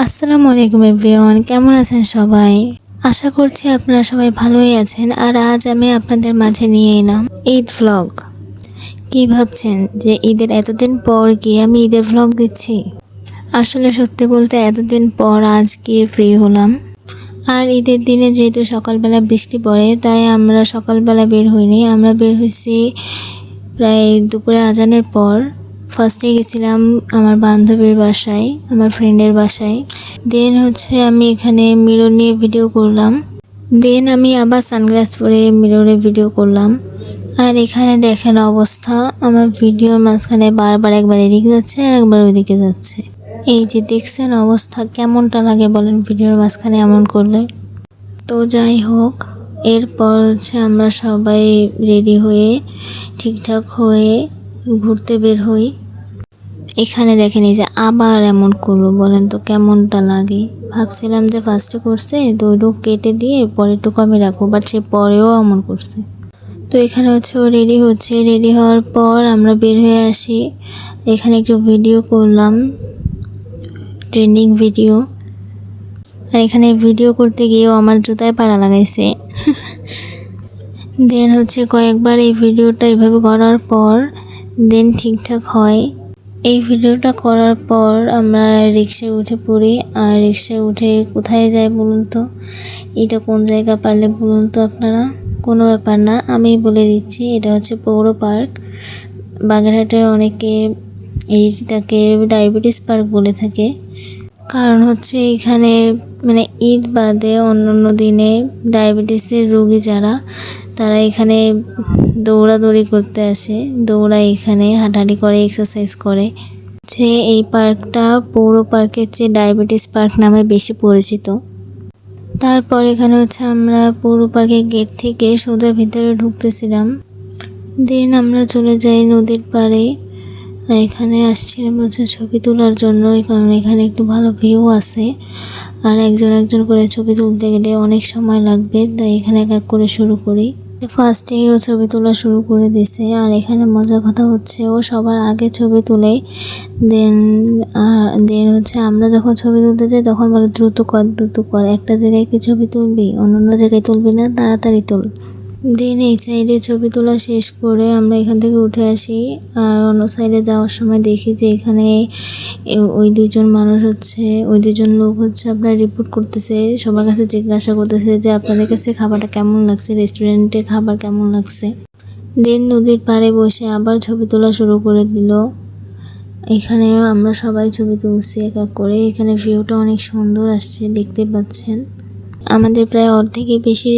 আসসালামু আলাইকুম এভরিওয়ান, কেমন আছেন সবাই? আশা করছি আপনারা সবাই ভালোই আছেন। আর আজ আমি আপনাদের মাঝে নিয়ে এলাম ঈদ ভ্লগ। কি ভাবছেন যে ঈদের এতদিন পর গিয়ে আমি ঈদের ভ্লগ দিচ্ছি? আসলে সত্যি বলতে এতদিন পর আজকে ফ্রি হলাম। আর ঈদের দিনে যেহেতু সকালবেলা বৃষ্টি পড়ে, তাই আমরা সকালবেলা বের হইনি। আমরা বের হয়েছি প্রায় দুপুরে আজানের পর। ফার্স্টে গেছিলাম আমার বান্ধবীর বাসায়, আমার ফ্রেন্ডের বাসায়। দেন আমি এখানে মিরর নিয়ে ভিডিও করলাম। দেন আমি আবার সানগ্লাস পরে মিররে ভিডিও করলাম। আর এখানে দেখেন অবস্থা, আমার ভিডিওর মাঝখানে বারবার একবার এদিকে যাচ্ছে আর একবার ওইদিকে যাচ্ছে। এই যে দেখছেন অবস্থা, কেমনটা লাগে বলেন ভিডিওর মাঝখানে এমন করলে? তো যাই হোক, এরপর আমরা সবাই রেডি হয়ে ঠিকঠাক হয়ে ঘুরতে বের হই। এখানে দেখেন এই যে আবার এমন করলো, বলেন তো কেমনটা লাগে? ভাবছিলাম যে ফার্স্টে করছে তো ওইটুকু কেটে দিয়ে পরেরটুকু আমি রাখবো, বাট সে পরেও এমন করছে। তো এখানে ও রেডি হচ্ছে। রেডি হওয়ার পর আমরা বের হয়ে আসি। এখানে একটু ভিডিও করলাম, ট্রেন্ডিং ভিডিও। আর এখানে ভিডিও করতে গিয়েও আমার জুতায় পাড়া লাগাইছে। দেন কয়েকবার এই ভিডিওটা এইভাবে করার পর দেন ঠিকঠাক হয়। এই ভিডিওটা করার পর আমরা রিক্সায় উঠে পড়ি। আর রিক্সায় উঠে কোথায় যাই বলুন তো? এটা কোন জায়গা পারলে বলুন তো আপনারা? কোনো ব্যাপার না, আমি বলে দিচ্ছি। এটা পৌর পার্ক। বাগেরহাটের অনেকে এইটাকে ডায়াবেটিস পার্ক বলে থাকে। কারণ এখানে মানে ঈদ বাদে অন্য দিনে ডায়াবেটিসের রোগী যারা, তারা এখানে দৌড়াদৌড়ি করতে আসে, দৌড়ায়, এখানে হাঁটাহাঁটি করে, এক্সারসাইজ করে। এই পার্কটা পৌর পার্কের চেয়ে ডায়াবেটিস পার্ক নামে বেশি পরিচিত। তারপর এখানে আমরা পৌর পার্কের গেট থেকে সোজা ভিতরে ঢুকতেছিলাম। দেন আমরা চলে যাই নদীর পাড়ে। এখানে আসছিলাম ছবি তোলার জন্য, কারণ এখানে একটু ভালো ভিউ আছে। আর একজন করে ছবি তুলতে গেলে অনেক সময় লাগবে, তাই এখানে এক এক করে শুরু করি। ফার্স্টেই ও ছবি তোলা শুরু করে দিছে। আর এখানে মজার কথা ও সবার আগে ছবি তুলে। দেন আমরা যখন ছবি তুলতে যাই তখন বলে দ্রুত কর, একটা জায়গায় কি ছবি তুলবি, অন্য জায়গায় তুলবি না, তাড়াতাড়ি তোল। দেন এই সাইডে ছবি তোলা শেষ করে আমরা এখান থেকে উঠে আসি। আর অন্য সাইডে যাওয়ার সময় দেখি যে এখানে ওই দুজন লোক আপনার রিপোর্ট করতেছে, সবার কাছে জিজ্ঞাসা করতেছে যে আপনাদের কাছে খাবারটা কেমন লাগছে, রেস্টুরেন্টের খাবার কেমন লাগছে। দেন নদীর পাড়ে বসে আবার ছবি তোলা শুরু করে দিল। এখানেও আমরা সবাই ছবি তুলছি এক এক করে। এখানে ভিউটা অনেক সুন্দর আসছে, দেখতে পাচ্ছেন। আমাদের প্রায় অর্ধেকের বেশি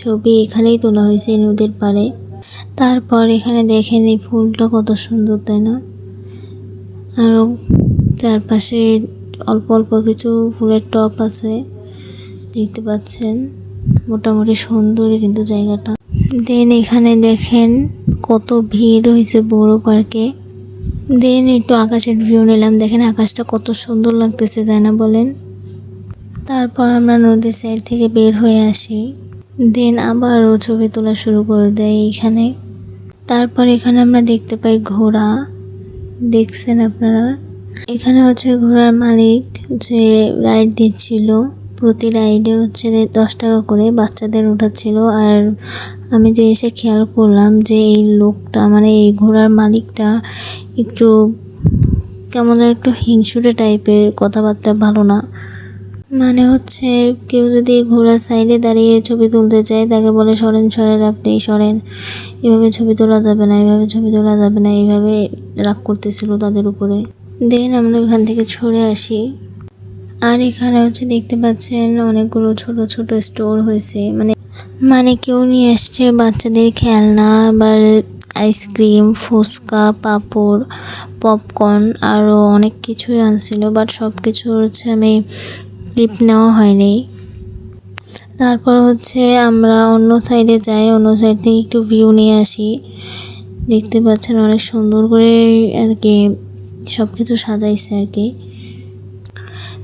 ছবি এখানেই তোলা হয়েছে নদীর পাড়ে। তারপর এখানে দেখেন এই ফুলটা কত সুন্দর, তাই না? আরও চারপাশে অল্প অল্প কিছু ফুলের টব আছে, দেখতে পাচ্ছেন। মোটামুটি সুন্দরই কিন্তু জায়গাটা। দেন এখানে দেখেন কত ভিড় হয়েছে বড় পার্কে। দেন একটু আকাশের ভিউ নিলাম, দেখেন আকাশটা কত সুন্দর লাগতেছে, তাই না বলেন? তারপর আমরা নদীর সাইড থেকে বের হয়ে আসি। দেন আবারও ছবি তোলা শুরু করে দেয় এইখানে। তারপর এখানে আমরা দেখতে পাই ঘোড়া, দেখছেন আপনারা? এখানে ঘোড়ার মালিক রাইড দিচ্ছিল। প্রতি রাইডে 10 টাকা করে বাচ্চাদের উঠাচ্ছিল। আর আমি যে এসে খেয়াল করলাম যে এই লোকটা, মানে এই ঘোড়ার মালিকটা একটু কেমন একটু হিংসুটে টাইপের, কথাবার্তা ভালো না। মানে কেউ যদি ঘোড়ার সাইডে দাঁড়িয়ে ছবি তুলতে চায় তাকে বলে সরেন, আপনি সরেন, এভাবে ছবি তোলা যাবে না, এইভাবে রাগ করতেছিল তাদের উপরে। দেন আমরা ওখান থেকে সরে আসি। আর এখানে দেখতে পাচ্ছেন অনেকগুলো ছোট ছোট স্টোর হয়েছে, মানে কেউ নিয়ে আসছে বাচ্চাদের খেলনা, আবার আইসক্রিম, ফুচকা, পাঁপড়, পপকর্ন, আরও অনেক কিছুই আনছিল। বাট সব কিছু আমি ক্লিপ নেওয়া হয়নি। তারপর আমরা অন্য সাইডে যাই, অন্য সাইড থেকে একটু ভিউ নিয়ে আসি। দেখতে পাচ্ছেন অনেক সুন্দর করে আর কি সব কিছু সাজাইছে আর কি।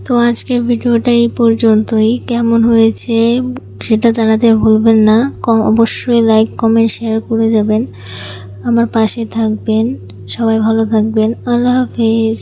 তো আজকের ভিডিওটা এই পর্যন্তই। কেমন হয়েছে সেটা জানাতে ভুলবেন না। অবশ্যই লাইক, কমেন্ট, শেয়ার করে যাবেন। আমার পাশে থাকবেন। সবাই ভালো থাকবেন। আল্লাহ হাফেজ।